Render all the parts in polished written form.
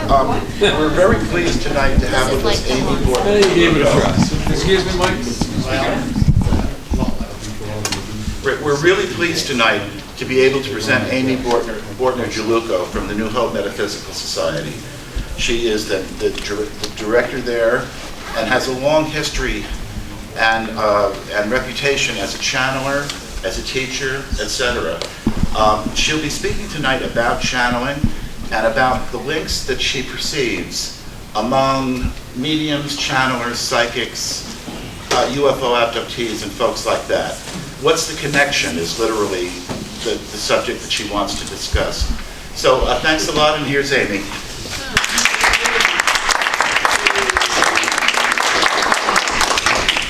We're very pleased tonight to have with us Amy Bortner. Hey, you gave it a try. Excuse me, Mike. We're really pleased tonight to be able to present Amy Bortner Gialuco from the New Hope Metaphysical Society. She is the director there and has a long history and reputation as a channeler, as a teacher, etc. She'll be speaking tonight about channeling and about the links that she perceives among mediums, channelers, psychics, UFO abductees, and folks like that. What's the connection is literally the subject that she wants to discuss. So thanks a lot, and here's Amy.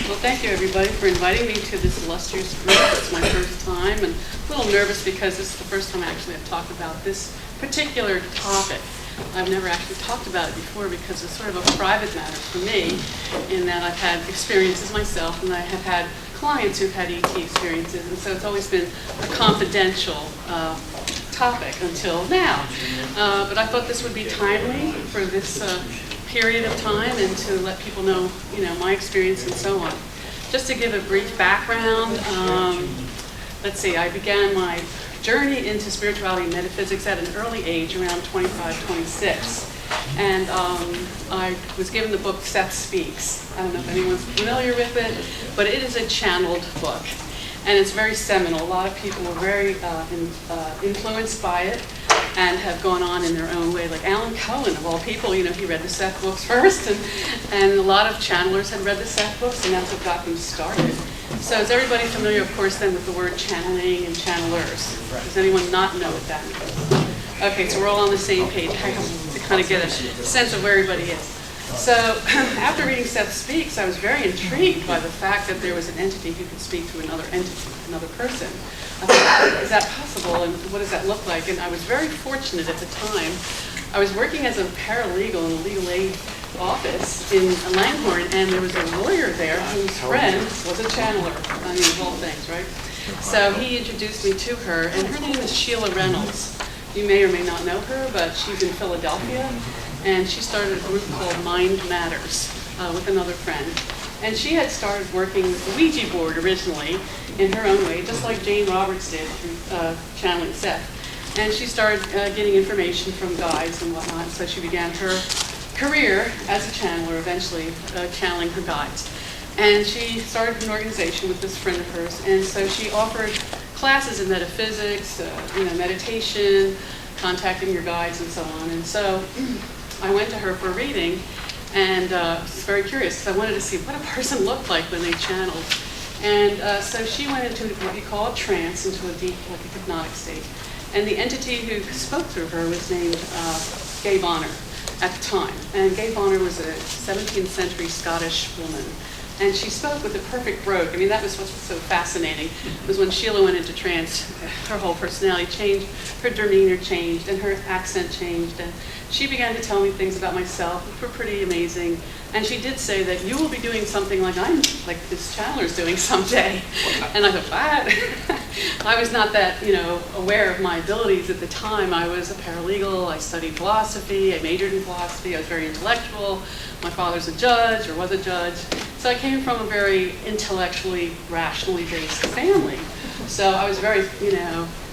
Well, thank you everybody for inviting me to this illustrious group. It's my first time, and a little nervous because this is the first time I actually have talked about this particular topic. I've never actually talked about it before because it's sort of a private matter for me, in that I've had experiences myself and I have had clients who've had ET experiences, and so it's always been a confidential topic until now. But I thought this would be timely for this period of time and to let people know, my experience and so on. Just to give a brief background, let's see, I began my journey into spirituality and metaphysics at an early age, around 25, 26. And I was given the book Seth Speaks. I don't know if anyone's familiar with it, but it is a channeled book. And it's very seminal. A lot of people were very influenced by it and have gone on in their own way. Like Alan Cohen, of all people, he read the Seth books first, and a lot of channelers had read the Seth books, and that's what got them started. So is everybody familiar, of course, then with the word channeling and channelers? Does anyone not know what that means? Okay, so we're all on the same page. I have to kind of get a sense of where everybody is. So after reading Seth Speaks, I was very intrigued by the fact that there was an entity who could speak to another entity, another person. I thought, is that possible, and what does that look like? And I was very fortunate at the time. I was working as a paralegal in a legal aid office in Langhorne, and there was a lawyer there whose friend was a channeler. I mean, of all things, right? So he introduced me to her, and her name is Sheila Reynolds. You may or may not know her, but she's in Philadelphia, and she started a group called Mind Matters with another friend. And she had started working with the Ouija board originally in her own way, just like Jane Roberts did through channeling Seth. And she started getting information from guides and whatnot, so she began her career as a channeler, eventually channeling her guides. And she started an organization with this friend of hers, and so she offered classes in metaphysics, meditation, contacting your guides, and so on. And so I went to her for a reading, and I was very curious because I wanted to see what a person looked like when they channeled. And so she went into what you call a trance, into a deep, like a hypnotic state. And the entity who spoke through her was named Gay Bonner at the time. And Gay Bonner was a 17th century Scottish woman. And she spoke with a perfect brogue. I mean, that was what's so fascinating, was when Sheila went into trance, her whole personality changed, her demeanor changed, and her accent changed. And she began to tell me things about myself, which were pretty amazing. And she did say that you will be doing something like this channeler's doing someday. And I thought, what? I was not that, aware of my abilities at the time. I was a paralegal, I studied philosophy, I majored in philosophy, I was very intellectual. My father's a judge, or was a judge. So I came from a very intellectually, rationally based family. So I was very,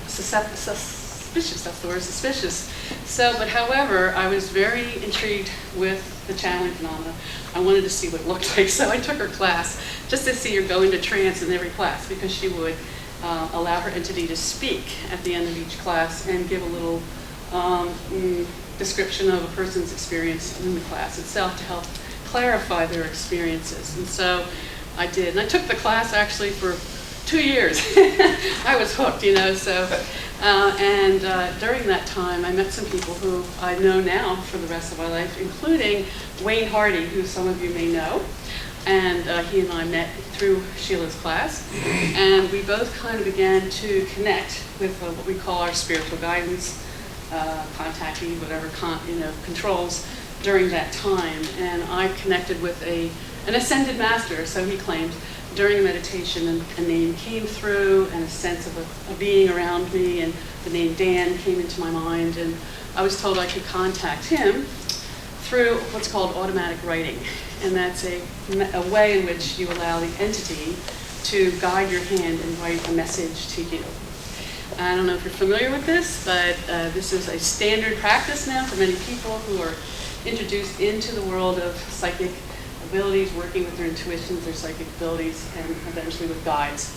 suspicious, that's the word, suspicious. So, but however, I was very intrigued with the channeling phenomena. I wanted to see what it looked like, so I took her class just to see her go into trance in every class, because she would allow her entity to speak at the end of each class and give a little description of a person's experience in the class itself to help clarify their experiences. And so I did. And I took the class actually for 2 years. I was hooked, so. During that time, I met some people who I know now for the rest of my life, including Wayne Hardy, who some of you may know. And he and I met through Sheila's class. And we both kind of began to connect with what we call our spiritual guidance, contactee, whatever, controls during that time. And I connected with an ascended master, so he claimed, during a meditation, and a name came through, and a sense of a being around me, and the name Dan came into my mind, and I was told I could contact him through what's called automatic writing. And that's a way in which you allow the entity to guide your hand and write a message to you. I don't know if you're familiar with this, but this is a standard practice now for many people who are introduced into the world of psychic abilities, working with their intuitions, their psychic abilities, and eventually with guides,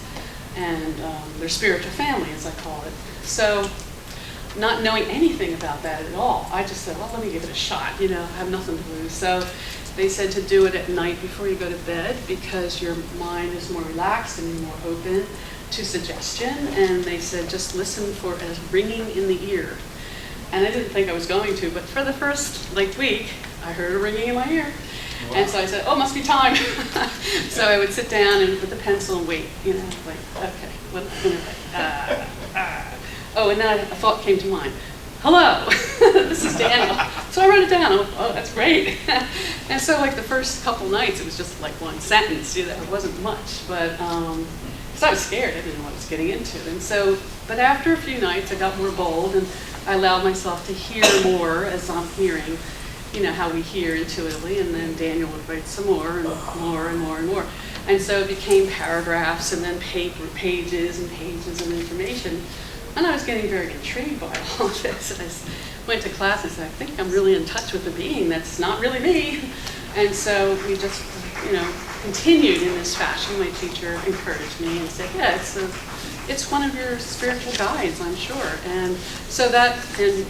and their spiritual family, as I call it. So, not knowing anything about that at all, I just said, well, let me give it a shot. I have nothing to lose. So they said to do it at night before you go to bed because your mind is more relaxed and you're more open to suggestion. And they said just listen for a ringing in the ear. And I didn't think I was going to, but for the first week, I heard a ringing in my ear. Wow. And so I said, oh, must be time. So I would sit down and with the pencil and wait, okay, what am I going to write? Oh, and then a thought came to mind. Hello, this is Daniel. So I wrote it down. Oh, that's great. And so the first couple nights, it was just one sentence. It wasn't much, but because I was scared, I didn't know what I was getting into. And so, but after a few nights, I got more bold, and I allowed myself to hear more as I'm hearing, how we hear intuitively. And then Daniel would write some more and more and more and more. And so it became paragraphs, and then pages and pages of information. And I was getting very intrigued by all of this. And I went to class and said, I think I'm really in touch with a being that's not really me. And so we just, continued in this fashion. My teacher encouraged me and said, yeah, it's one of your spiritual guides, I'm sure. And so that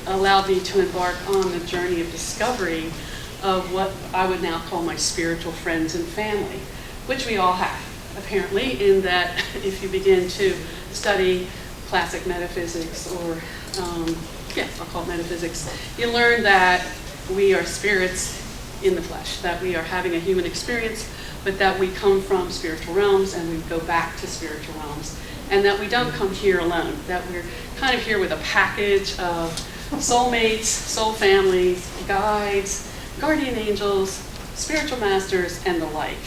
allowed me to embark on the journey of discovery of what I would now call my spiritual friends and family, which we all have, apparently, in that if you begin to study classic metaphysics, or I'll call it metaphysics, you learn that we are spirits in the flesh, that we are having a human experience, but that we come from spiritual realms and we go back to spiritual realms, and that we don't come here alone, that we're kind of here with a package of soulmates, soul families, guides, guardian angels, spiritual masters, and the like.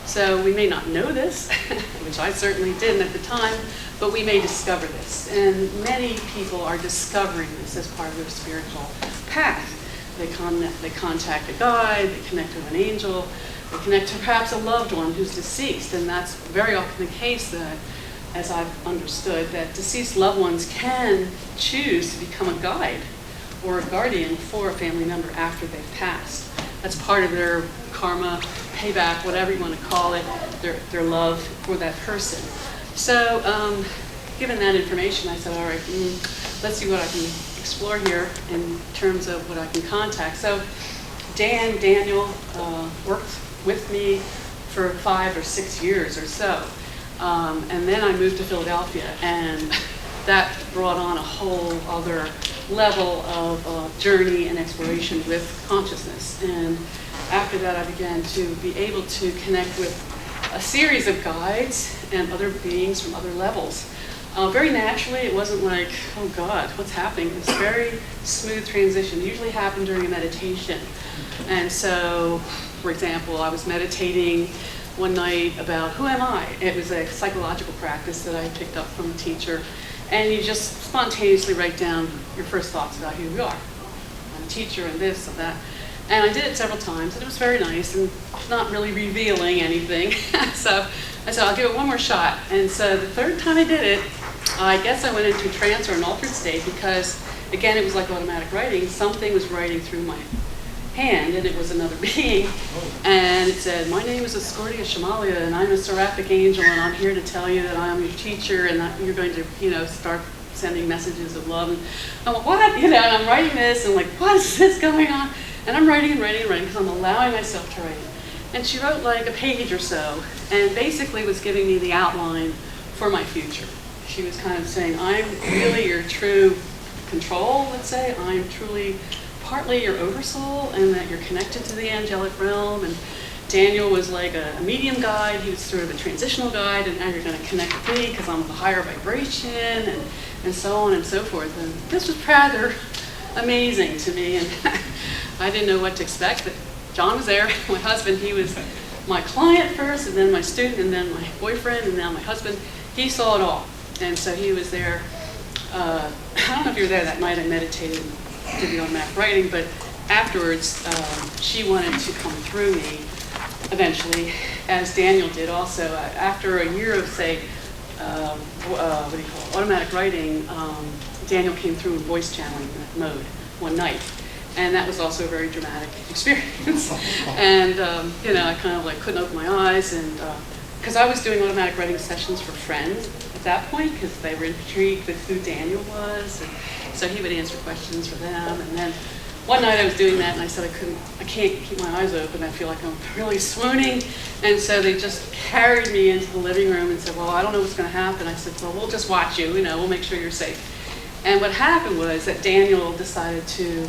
So we may not know this, which I certainly didn't at the time, but we may discover this. And many people are discovering this as part of their spiritual path. They contact a guide, they connect with an angel, they connect to perhaps a loved one who's deceased. And that's very often the case that, as I've understood, that deceased loved ones can choose to become a guide or a guardian for a family member after they've passed. That's part of their karma, payback, whatever you want to call it, their love for that person. So given that information, I said, all right, let's see what I can explore here in terms of what I can contact. So Daniel worked with me for 5 or 6 years or so. And then I moved to Philadelphia, and that brought on a whole other level of journey and exploration with consciousness. And after that, I began to be able to connect with a series of guides and other beings from other levels. Very naturally, it wasn't like, oh God, what's happening? It's a very smooth transition. It usually happened during a meditation. And so, for example, I was meditating one night about who am I? It was a psychological practice that I picked up from a teacher. And you just spontaneously write down your first thoughts about who you are. I'm a teacher and this and that. And I did it several times, and it was very nice and not really revealing anything. So I said, I'll give it one more shot. And so the third time I did it, I guess I went into a trance or an altered state because, again, it was like automatic writing. Something was writing through my hand, and it was another being. And it said, my name is Escortia Shamalia, and I'm a seraphic angel, and I'm here to tell you that I'm your teacher, and that you're going to, start sending messages of love. And I'm like, what? And I'm writing this, and what is this going on? And I'm writing and writing and writing because I'm allowing myself to write. And she wrote a page or so, and basically was giving me the outline for my future. She was kind of saying, I'm really your true control, let's say. I'm truly partly your oversoul, and that you're connected to the angelic realm. And Daniel was like a medium guide. He was sort of a transitional guide, and now you're going to connect with me because I'm of a higher vibration, and so on and so forth. And this was rather amazing to me, and I didn't know what to expect, but John was there, my husband. He was my client first, and then my student, and then my boyfriend, and now my husband. He saw it all, and so he was there. I don't know if you were there that night. I meditated and did the automatic writing, but afterwards, she wanted to come through me eventually, as Daniel did also. After a year of, say, what do you call it, automatic writing, Daniel came through in voice channeling mode one night. And that was also a very dramatic experience. And, you know, I kind of like couldn't open my eyes, and because I was doing automatic writing sessions for friends at that point, because they were intrigued with who Daniel was, and so he would answer questions for them. And then one night I was doing that, and I said I can't keep my eyes open. I feel like I'm really swooning. And so they just carried me into the living room and said, well, I don't know what's going to happen. I said, well, we'll just watch you. You know, we'll make sure you're safe. And what happened was that Daniel decided to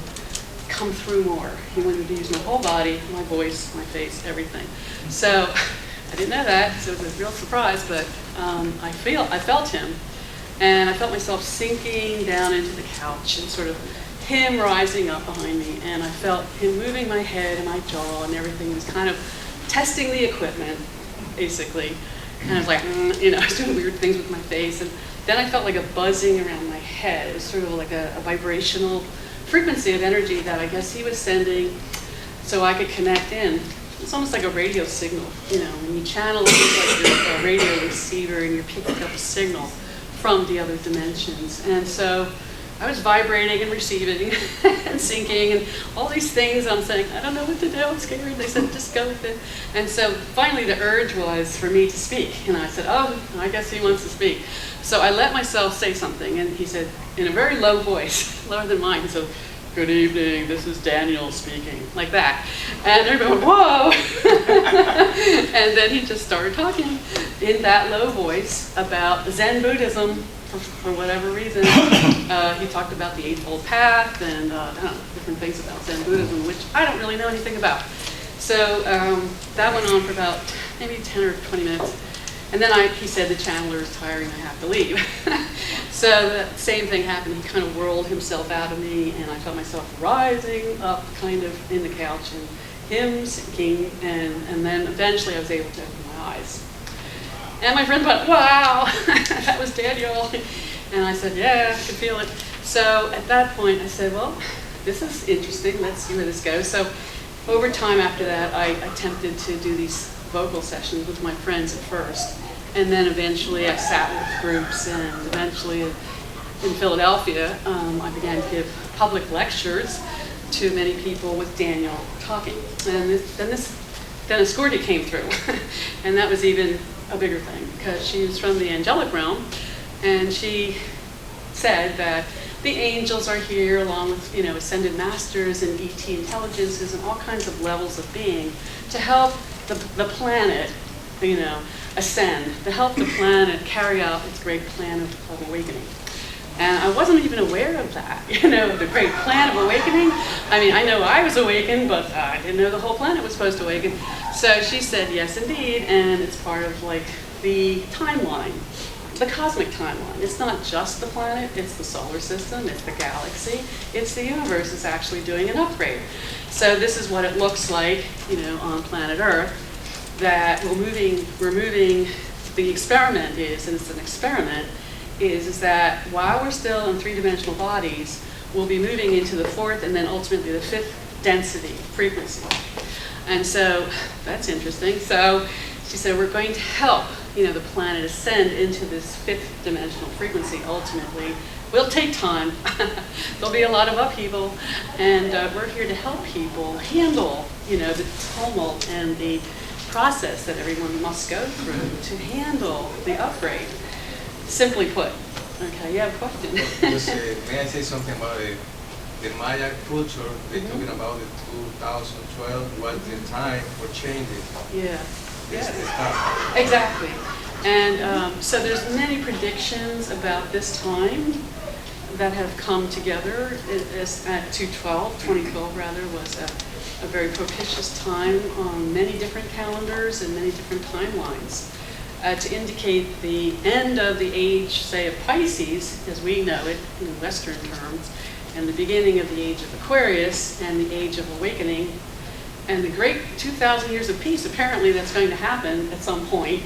come through more. He wanted to use my whole body, my voice, my face, everything. So I didn't know that, so it was a real surprise, but I felt him, and I felt myself sinking down into the couch, and sort of him rising up behind me, and I felt him moving my head and my jaw and everything. He was kind of testing the equipment, basically, and I was like, you know, I was doing weird things with my face, and then I felt like a buzzing around my head. It was sort of like a vibrational frequency of energy that I guess he was sending so I could connect in. It's almost like a radio signal, you know, when you channel, it's like you're a radio receiver and you're picking up a signal from the other dimensions. And so I was vibrating and receiving and syncing and all these things. I'm saying, I don't know what to do, I'm scared. They said, just go with it. And so finally the urge was for me to speak. And I said, oh, I guess he wants to speak. So I let myself say something, and he said, in a very low voice, lower than mine, he said, good evening, this is Daniel speaking, like that. And everybody went, whoa! And then he just started talking in that low voice about Zen Buddhism, for whatever reason. He talked about the Eightfold Path and I don't know, different things about Zen Buddhism, which I don't really know anything about. So that went on for about maybe 10 or 20 minutes. And then he said, the channeler is tiring, I have to leave. So the same thing happened. He kind of whirled himself out of me, and I felt myself rising up kind of in the couch, and him sinking, and then eventually I was able to open my eyes. And my friend went, wow, that was Daniel. And I said, yeah, I could feel it. So at that point I said, well, this is interesting, let's see where this goes. So over time after that, I attempted to do these vocal sessions with my friends at first. And then eventually I sat with groups, and eventually in Philadelphia, I began to give public lectures to many people with Daniel talking. And then a Scordia came through, and that was even a bigger thing, because she was from the angelic realm, and she said that the angels are here along with, you know, ascended masters and ET intelligences and all kinds of levels of being to help the planet, you know, ascend, to help the planet carry out its great plan of awakening. And I wasn't even aware of that, you know, the great plan of awakening. I mean, I know I was awakened, but I didn't know the whole planet was supposed to awaken. So she said, yes, indeed, and it's part of like the timeline, the cosmic timeline. It's not just the planet, it's the solar system, it's the galaxy, it's the universe is actually doing an upgrade. So this is what it looks like, you know, on planet Earth, that we're moving, the experiment is, and it's an experiment, is that while we're still in three-dimensional bodies, we'll be moving into the fourth and then ultimately the fifth density frequency. And so that's interesting. So she said, we're going to help, you know, the planet ascend into this fifth dimensional frequency ultimately. Will take time. There'll be a lot of upheaval, and we're here to help people handle, you know, the tumult and the process that everyone must go through to handle the upgrade. Simply put. Okay, you have a question? May I say something about the Maya culture? They're talking about the 2012 was the time for changes. Yeah. It's the Yes. time. Exactly. And so there's many predictions about this time that have come together. At 2012 rather, was a very propitious time on many different calendars and many different timelines to indicate the end of the age, say, of Pisces, as we know it in Western terms, and the beginning of the age of Aquarius and the age of awakening, and the great 2,000 years of peace, apparently that's going to happen at some point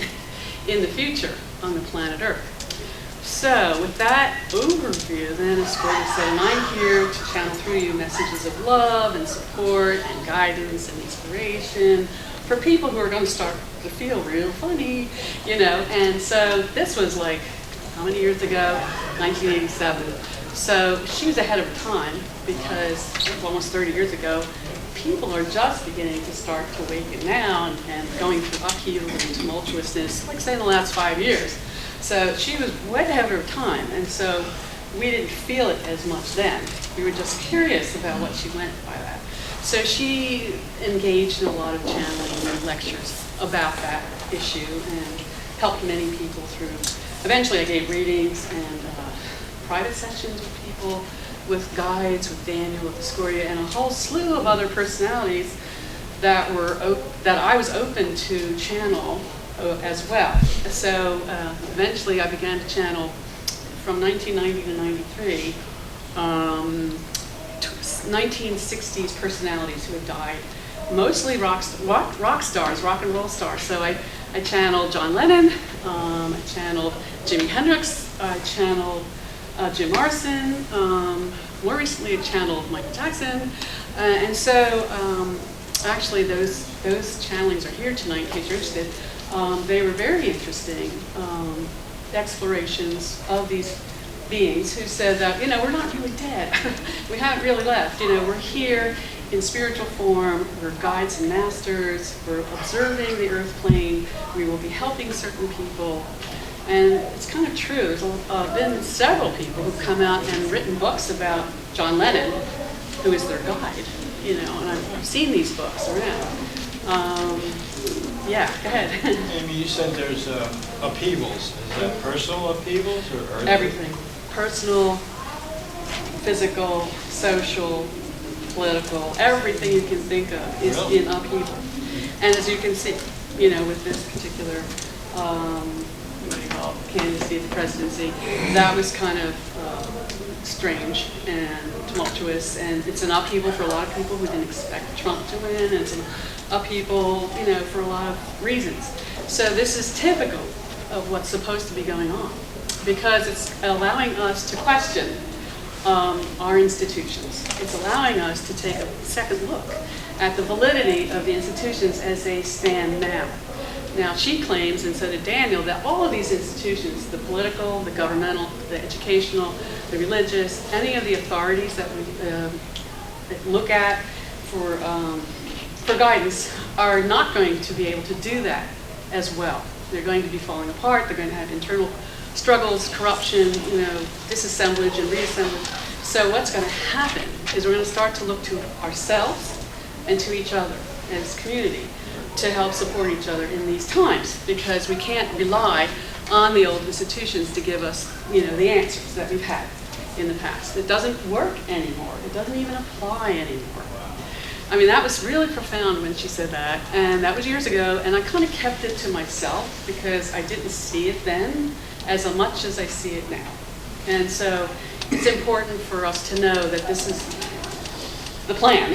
in the future on the planet Earth. So with that overview, then as Gordon said, and I'm here to channel through you messages of love and support and guidance and inspiration for people who are going to start to feel real funny, you know. And so this was like, how many years ago? 1987. So she was ahead of her time because it was almost 30 years ago. People are just beginning to start to awaken now and going through upheaval and tumultuousness, like say in the last 5 years. So she was way ahead of her time, and so we didn't feel it as much then. We were just curious about what she meant by that. So she engaged in a lot of channeling and lectures about that issue and helped many people through. Eventually I gave readings and private sessions with people, with guides, with Daniel, with Discordia, and a whole slew of other personalities that I was open to channel as well. So eventually I began to channel from 1990 to 93, 1960s personalities who had died, mostly rock stars, rock and roll stars. So I channeled John Lennon, I channeled Jimi Hendrix, I channeled Jim Morrison, more recently I channeled Michael Jackson, and so actually those channelings are here tonight in case you're interested. They were very interesting explorations of these beings who said that, you know, we're not really dead. We haven't really left. You know, we're here in spiritual form. We're guides and masters. We're observing the earth plane. We will be helping certain people. And it's kind of true. There's been several people who've come out and written books about John Lennon, who is their guide, you know, and I've seen these books around. Yeah, go ahead. Amy, you said there's upheavals. Is that personal upheavals or earthly? Everything. Personal, physical, social, political, everything you can think of is in upheaval. And as you can see, you know, with this particular, what do you call it, candidacy for the presidency, that was kind of strange and tumultuous, and it's an upheaval for a lot of people who didn't expect Trump to win, and it's an upheaval, you know, for a lot of reasons. So this is typical of what's supposed to be going on, because it's allowing us to question our institutions. It's allowing us to take a second look at the validity of the institutions as they stand now. Now, she claims, and so did Daniel, that all of these institutions, the political, the governmental, the educational, the religious, any of the authorities that we look at for guidance, are not going to be able to do that as well. They're going to be falling apart. They're going to have internal struggles, corruption, you know, disassemblage and reassemblage. So what's going to happen is we're going to start to look to ourselves and to each other as community to help support each other in these times, because we can't rely on the old institutions to give us, you know, the answers that we've had in the past. It doesn't work anymore. It doesn't even apply anymore. I mean, that was really profound when she said that, and that was years ago, and I kind of kept it to myself because I didn't see it then as much as I see it now. And so it's important for us to know that this is the plan,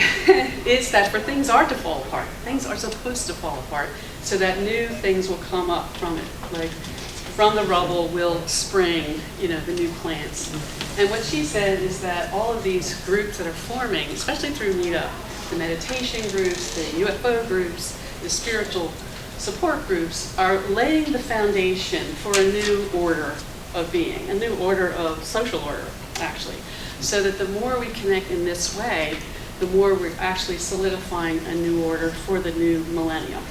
is that for things are to fall apart, things are supposed to fall apart, so that new things will come up from it. Like from the rubble will spring, you know, the new plants. And what she said is that all of these groups that are forming, especially through Meetup, the meditation groups, the UFO groups, the spiritual support groups, are laying the foundation for a new order of being, a new order of social order, actually. So that the more we connect in this way, the more we're actually solidifying a new order for the new millennium.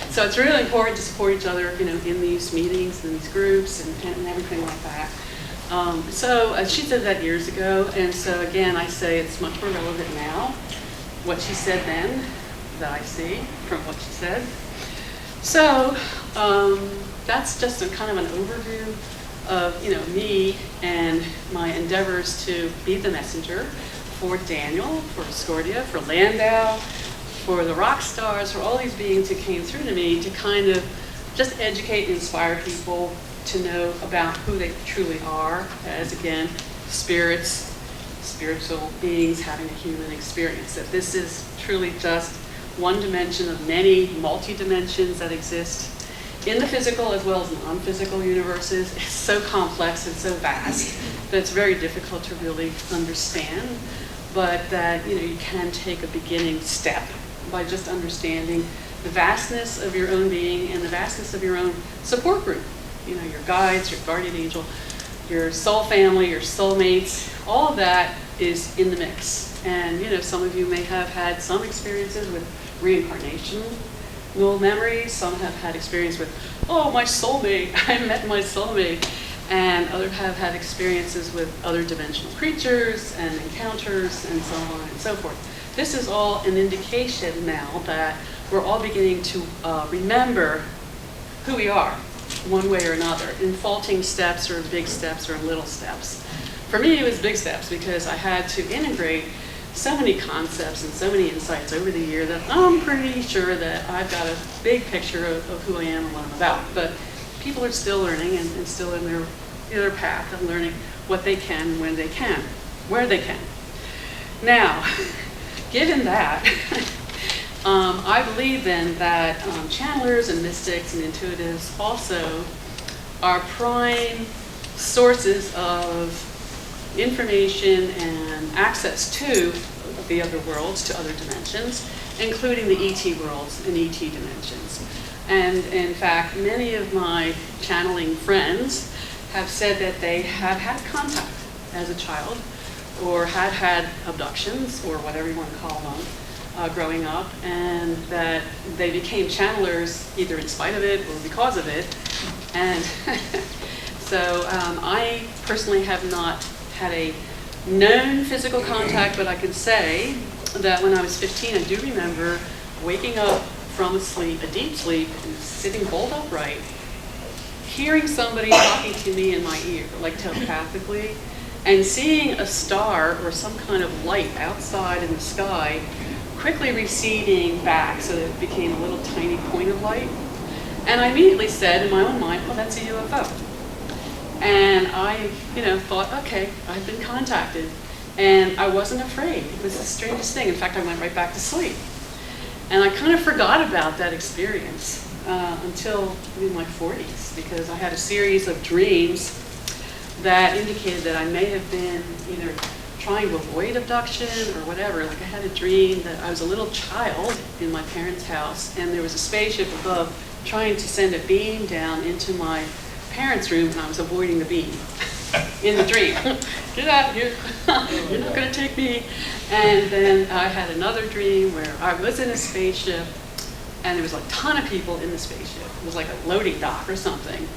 So it's really important to support each other, you know, in these meetings and these groups and everything like that. So she said that years ago, and so again, I say it's much more relevant now. What she said then, that I see from what she said. So that's just a kind of an overview of, you know, me and my endeavors to be the messenger for Daniel, for Discordia, for Landau, for the rock stars, for all these beings who came through to me to kind of just educate and inspire people to know about who they truly are as, again, spirits, spiritual beings having a human experience. That this is truly just one dimension of many multi-dimensions that exist, in the physical as well as non-physical universes is so complex and so vast that it's very difficult to really understand, but that you can take a beginning step by just understanding the vastness of your own being and the vastness of your own support group. Your guides, your guardian angel, your soul family, your soulmates, all of that is in the mix. And some of you may have had some experiences with reincarnation, memories. Some have had experience with, oh, my soulmate, I met my soulmate. And others have had experiences with other dimensional creatures and encounters and so on and so forth. This is all an indication now that we're all beginning to remember who we are, one way or another, in faulting steps or big steps or little steps. For me, it was big steps because I had to integrate so many concepts and so many insights over the year that I'm pretty sure that I've got a big picture of who I am and what I'm about. But people are still learning and still in their path of learning what they can, when they can, where they can. Now, given that, I believe then that channelers and mystics and intuitives also are prime sources of information and access to the other worlds, to other dimensions, including the ET worlds and ET dimensions. And in fact, many of my channeling friends have said that they have had contact as a child or had abductions or whatever you want to call them growing up, and that they became channelers either in spite of it or because of it. And so I personally have not had a known physical contact, but I can say that when I was 15, I do remember waking up from a sleep, a deep sleep, and sitting bolt upright, hearing somebody talking to me in my ear, like telepathically, and seeing a star or some kind of light outside in the sky quickly receding back so that it became a little tiny point of light. And I immediately said in my own mind, well, that's a UFO. And I, thought, okay, I've been contacted. And I wasn't afraid. It was the strangest thing. In fact, I went right back to sleep. And I kind of forgot about that experience until in my 40s, because I had a series of dreams that indicated that I may have been either trying to avoid abduction or whatever. Like I had a dream that I was a little child in my parents' house, and there was a spaceship above trying to send a beam down into my parents' room, and I was avoiding the beam in the dream. Get out here, you're not going to take me. And then I had another dream where I was in a spaceship, and there was a ton of people in the spaceship. It was like a loading dock or something.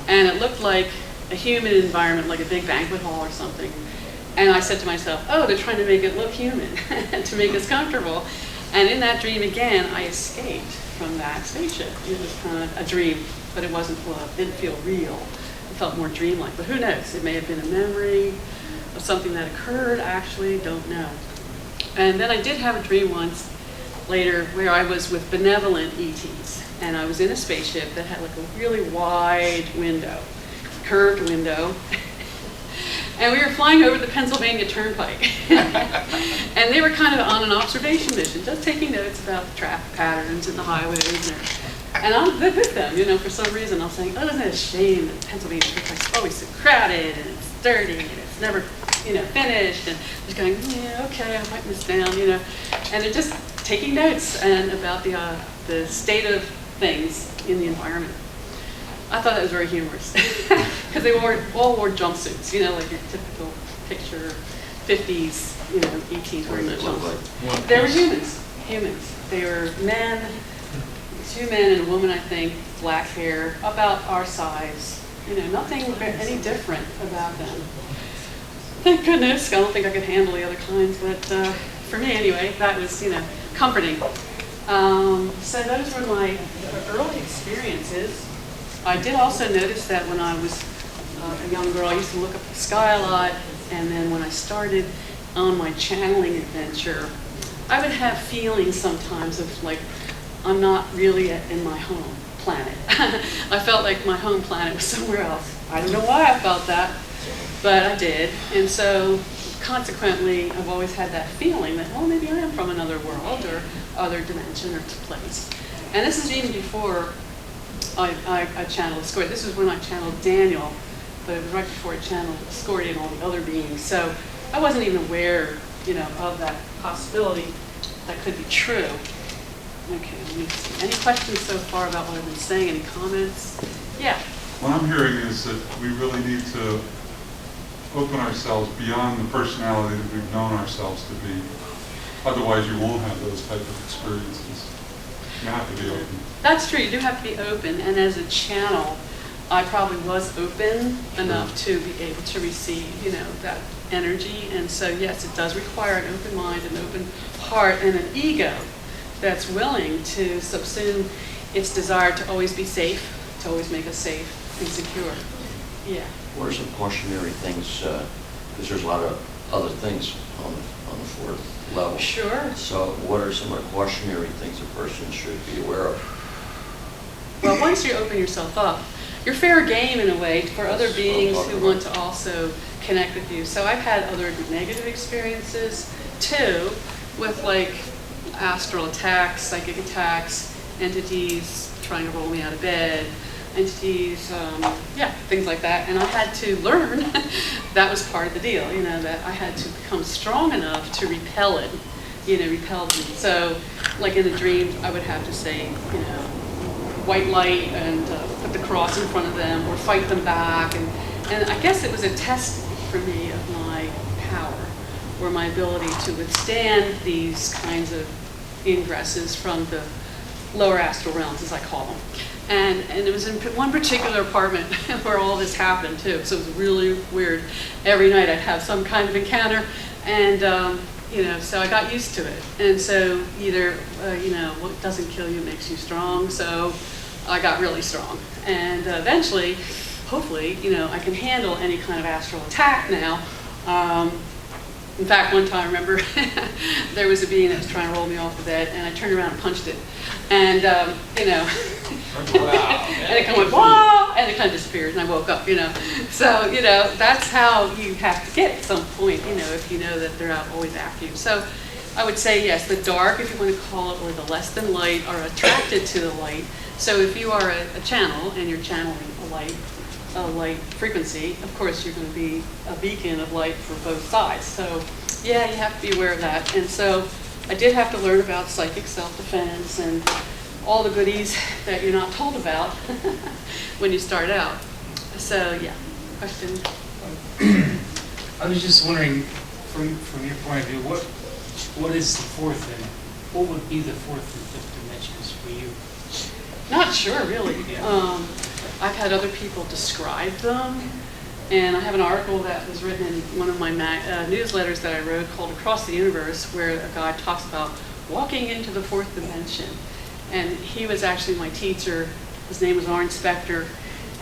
And it looked like a human environment, like a big banquet hall or something. And I said to myself, oh, they're trying to make it look human, to make us comfortable. And in that dream again, I escaped from that spaceship. It was kind of a dream, but it didn't feel real. It felt more dreamlike, but who knows? It may have been a memory of something that occurred, actually, don't know. And then I did have a dream once later where I was with benevolent ETs, and I was in a spaceship that had like a really wide window, curved window, and we were flying over the Pennsylvania Turnpike. And they were kind of on an observation mission, just taking notes about the traffic patterns and the highways. And I'm good with them, for some reason. I'm saying, oh, isn't it a shame that Pennsylvania Turnpike's always so crowded and it's dirty and it's never, finished. And just going, yeah, okay, I'm writing this down, And they're just taking notes and about the state of things in the environment. I thought that was very humorous because they all wore jumpsuits, like your typical picture, 50s, ETs wearing the jumpsuits. They were humans. They were men, 2 men and a woman, I think, black hair, about our size. Nothing any different about them. Thank goodness. I don't think I could handle the other kinds, but for me anyway, that was, comforting. So those were my early experiences. I did also notice that when I was a young girl, I used to look up the sky a lot, and then when I started on my channeling adventure, I would have feelings sometimes of like, I'm not really in my home planet. I felt like my home planet was somewhere else. I don't know why I felt that, but I did. And so consequently, I've always had that feeling that, well, maybe I am from another world or other dimension or place. And this is even before I channeled Scordy. This was when I channeled Daniel, but it was right before I channeled Scordy and all the other beings. So I wasn't even aware, of that possibility that could be true. Okay, let me see. Any questions so far about what I've been saying? Any comments? Yeah. What I'm hearing is that we really need to open ourselves beyond the personality that we've known ourselves to be. Otherwise, you won't have those type of experiences. You have to be open. That's true. You do have to be open. And as a channel, I probably was open enough to be able to receive, that energy. And so, yes, it does require an open mind, an open heart, and an ego that's willing to subsume its desire to always be safe, to always make us safe and secure. Yeah. What are some cautionary things, because there's a lot of other things on the fourth level. Sure. So what are some of the cautionary things a person should be aware of? Well, once you open yourself up, you're fair game in a way for other beings who want to also connect with you. So I've had other negative experiences too, with like astral attacks, psychic attacks, entities trying to roll me out of bed, entities, things like that. And I had to learn that was part of the deal, that I had to become strong enough to repel it, repel them. So like in the dreams, I would have to say, white light and put the cross in front of them or fight them back. And I guess it was a test for me of my power or my ability to withstand these kinds of ingresses from the lower astral realms, as I call them. And it was in one particular apartment where all this happened too. So it was really weird. Every night I'd have some kind of encounter, and so I got used to it. And so either what doesn't kill you makes you strong. So I got really strong, and eventually, hopefully, I can handle any kind of astral attack now. In fact, one time I remember there was a being that was trying to roll me off the bed, and I turned around and punched it. And, Wow. and it kind of went, whoa, and it kind of disappeared, and I woke up, So, that's how you have to get at some point, if you know that they're not always after you. So I would say, yes, the dark, if you want to call it, or the less than light are attracted to the light. So if you are a channel and you're channeling a light frequency, of course you're going to be a beacon of light for both sides. So yeah, you have to be aware of that. And so I did have to learn about psychic self-defense and all the goodies that you're not told about when you start out. So yeah, question? I was just wondering, from your point of view, what is the fourth and what would be the fourth and fifth dimensions for you? Not sure, really. I've had other people describe them, and I have an article that was written in one of my newsletters that I wrote called Across the Universe, where a guy talks about walking into the fourth dimension. And he was actually my teacher. His name was Arne Spector,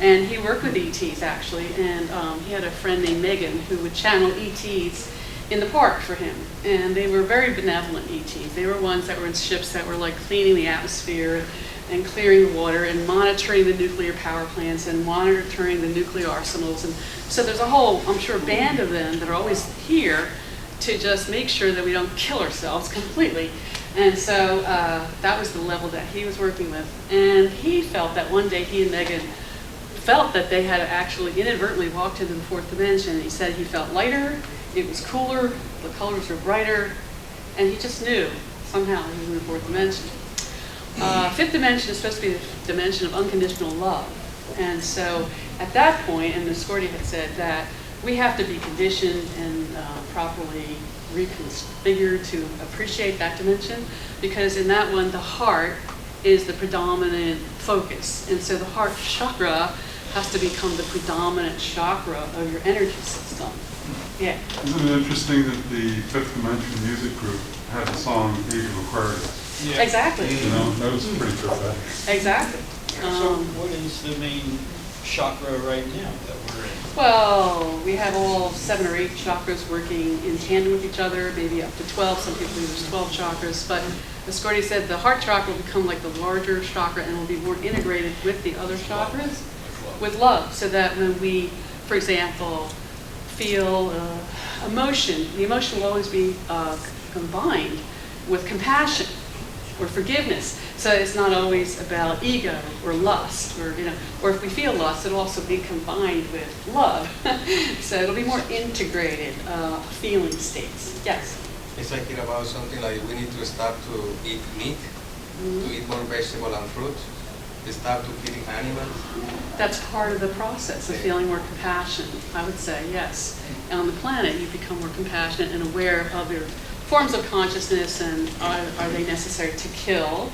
and he worked with ETs actually, and he had a friend named Megan who would channel ETs in the park for him, and they were very benevolent ETs. They were ones that were in ships that were like cleaning the atmosphere and clearing the water and monitoring the nuclear power plants and monitoring the nuclear arsenals. And so there's a whole, I'm sure, band of them that are always here to just make sure that we don't kill ourselves completely. And so that was the level that he was working with. And he felt that one day he and Megan felt that they had actually inadvertently walked into the fourth dimension. He said he felt lighter, it was cooler, the colors were brighter, and he just knew somehow he was in the fourth dimension. Fifth dimension is supposed to be the dimension of unconditional love. And so at that point, and the Scordy had said that we have to be conditioned and properly reconfigured to appreciate that dimension, because in that one, the heart is the predominant focus. And so the heart chakra has to become the predominant chakra of your energy system. Yeah. Isn't it interesting that the Fifth Dimension music group had the song Age of Aquarius? Yeah. Exactly. That was pretty prophetic. Exactly. So what is the main chakra right now that we're in? Well, we have all 7 or 8 chakras working in tandem with each other, maybe up to 12. Some people believe there's 12 chakras. But as Scordy said, the heart chakra will become like the larger chakra and will be more integrated with the other chakras with love. So that when we, for example, feel emotion, the emotion will always be combined with compassion. or forgiveness. So it's not always about ego or lust, or or if we feel lust, it'll also be combined with love. So it'll be more integrated feeling states. Yes. It's like about something like we need to start to eat meat, to eat more vegetable and fruit, to start to feeding animals. That's part of the process of feeling more compassion, I would say, yes. And on the planet, you become more compassionate and aware of your forms of consciousness, and are they necessary to kill,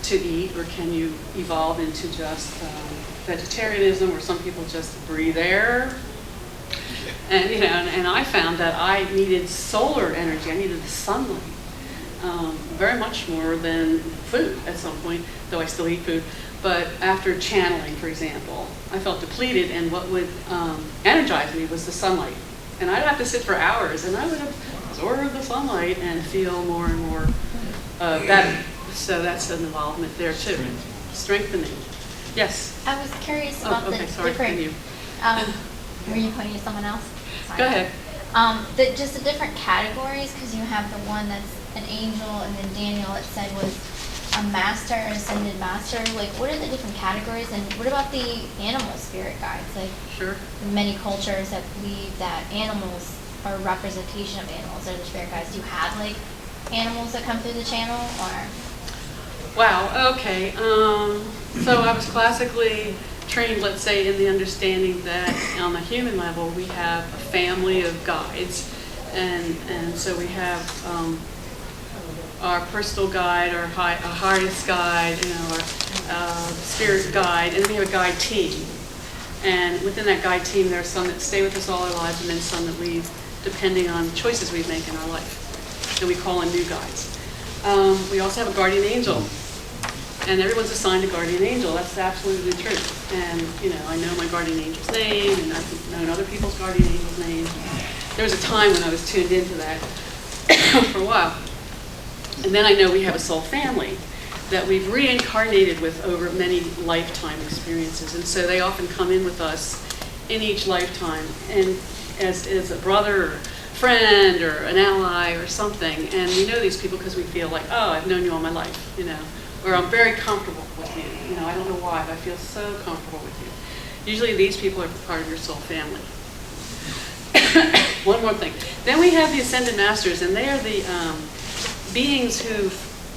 to eat, or can you evolve into just vegetarianism, where some people just breathe air? And and I found that I needed solar energy. I needed the sunlight very much more than food at some point, though I still eat food. But after channeling, for example, I felt depleted, and what would energize me was the sunlight. And I'd have to sit for hours, and I would absorb the sunlight and feel more and more better. So that's an involvement there too. Strengthening. Yes. I was curious about the sorry, different. continue. Were you pointing to someone else? Sorry. Go ahead. Just the different categories, because you have the one that's an angel, and then Daniel, it said, was a master, an ascended master. Like, what are the different categories, and what about the animal spirit guides? Like, Sure. many cultures that believe that animals are a representation of animals. They're the spirit guides. Do you have like animals that come through the channel, or? Wow, okay. So I was classically trained, let's say, in the understanding that on the human level we have a family of guides, and so we have our personal guide, our highest guide, our spirit guide, and then we have a guide team. And within that guide team, there are some that stay with us all our lives, and then some that leave, depending on the choices we make in our life. And we call in new guides. We also have a guardian angel. And everyone's assigned a guardian angel. That's absolutely true. And, I know my guardian angel's name, and I've known other people's guardian angels' names. There was a time when I was tuned into that for a while. And then I know we have a soul family that we've reincarnated with over many lifetime experiences. And so they often come in with us in each lifetime, and as a brother or friend or an ally or something. And we know these people because we feel like, oh, I've known you all my life, or I'm very comfortable with you. I don't know why, but I feel so comfortable with you. Usually these people are part of your soul family. One more thing. Then we have the Ascended Masters, and they are the beings who've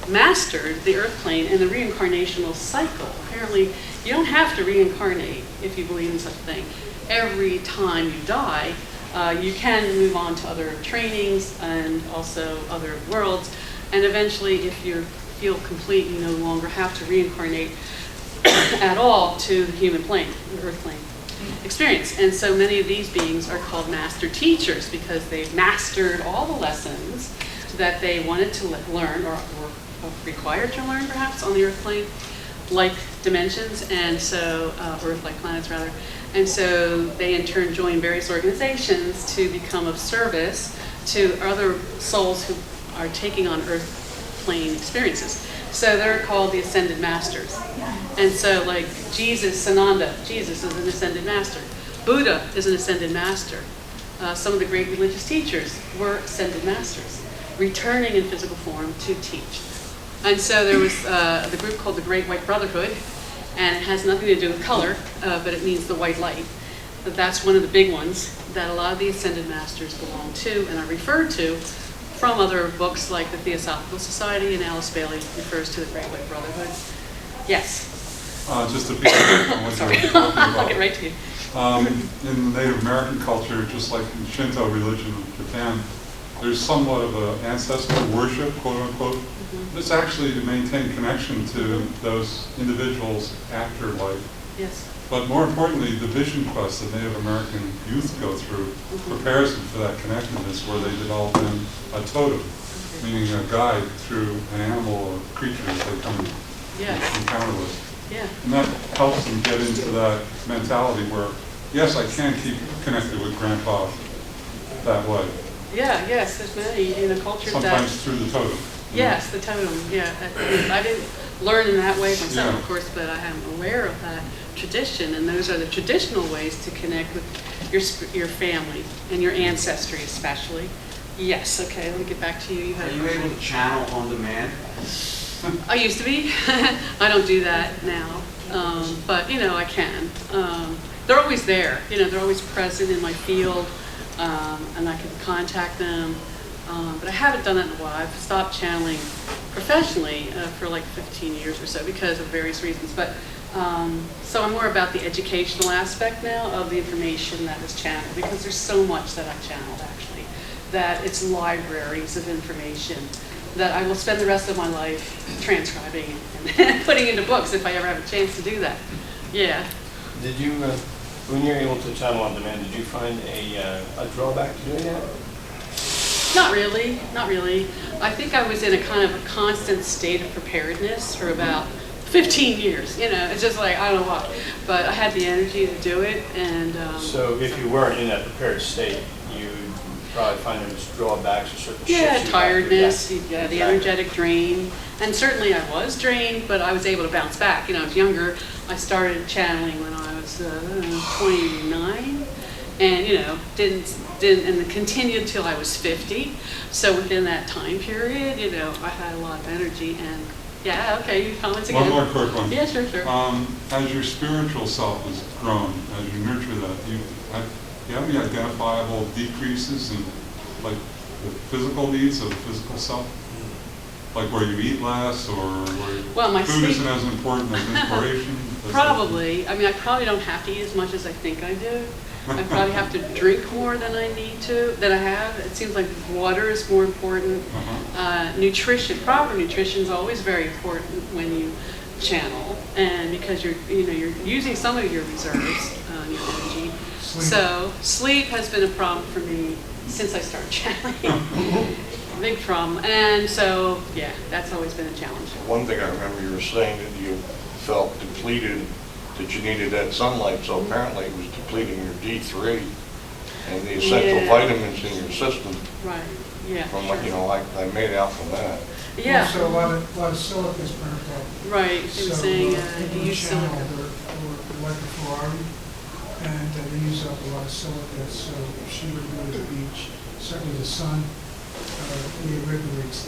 mastered the earth plane and the reincarnational cycle. Apparently, you don't have to reincarnate if you believe in such a thing. Every time you die, you can move on to other trainings and also other worlds. And eventually, if you feel complete, you no longer have to reincarnate at all to the human plane, the earth plane experience. And so many of these beings are called master teachers because they've mastered all the lessons that they wanted to learn or required to learn perhaps on the earth plane, like dimensions, and so, earth-like planets rather. And so they in turn join various organizations to become of service to other souls who are taking on earth plane experiences. So they're called the Ascended Masters. And so like Jesus, Sananda, Jesus is an Ascended Master. Buddha is an Ascended Master. Some of the great religious teachers were Ascended Masters, returning in physical form to teach. And so there was the group called the Great White Brotherhood, and it has nothing to do with color, but it means the white light. But that's one of the big ones that a lot of the Ascended Masters belong to and are referred to from other books like the Theosophical Society, and Alice Bailey refers to the Great White Brotherhood. Yes? Just to be on what Sorry, you were talking about. I'll get right to you. In the Native American culture, just like in Shinto religion in Japan, there's somewhat of an ancestor worship, quote unquote. It's actually to maintain connection to those individuals' afterlife. Yes. But more importantly, the vision quest that Native American youth go through prepares them for that connectedness, where they develop in a totem, meaning a guide through an animal or creature that they come encounter with. Yeah. And that helps them get into that mentality where, yes, I can keep connected with Grandpa that way. Yeah, yes, there's many in the culture Sometimes through the totem. Yes, the totem, yeah. I didn't learn in that way myself, Yeah. of course, but I am aware of that tradition, and those are the traditional ways to connect with your family and your ancestry especially. Yes, okay, let me get back to you. Are you able to channel on demand? I used to be. I don't do that now, but I can. They're always there. They're always present in my field, and I can contact them. But I haven't done that in a while. I've stopped channeling professionally for like 15 years or so because of various reasons. But so I'm more about the educational aspect now of the information that is channeled, because there's so much that I've channeled actually, that it's libraries of information that I will spend the rest of my life transcribing and putting into books if I ever have a chance to do that. Yeah. Did you, when you're able to channel on demand, did you find a drawback to doing that? Not really, not really. I think I was in a kind of a constant state of preparedness for about 15 years. It's just like, I don't know why, but I had the energy to do it. And so if you weren't in that prepared state, you'd probably find there was drawbacks or certain shifts. Tiredness, the energetic drain. And certainly I was drained, but I was able to bounce back. I was younger. I started channeling when I was 29, and didn't and continued till I was 50. So within that time period, I had a lot of energy. And yeah, okay, comments again. One more quick one. Yeah, sure. As your spiritual self has grown, as you nurture that, do you have any identifiable decreases in like the physical needs of the physical self? Like where you eat less, or where my food sleep isn't as important as inspiration? Probably. I probably don't have to eat as much as I think I do. I probably have to drink more than I need to, than I have. It seems like water is more important. Nutrition, proper nutrition is always very important when you channel, and because you're using some of your reserves, your energy. So sleep has been a problem for me since I started channeling. Big problem. And so, yeah, that's always been a challenge. One thing I remember you were saying that you felt depleted, that you needed that sunlight, so apparently it was depleting your D3 and the essential vitamins in your system. Right, yeah. From what, I made out from that. Yeah. Also, a lot of silica is burnt up. Right, they were saying you use silica. Or like a Ferrari, and they use up a lot of silica, so she would go to the beach, certainly the sun, reinvigorates that.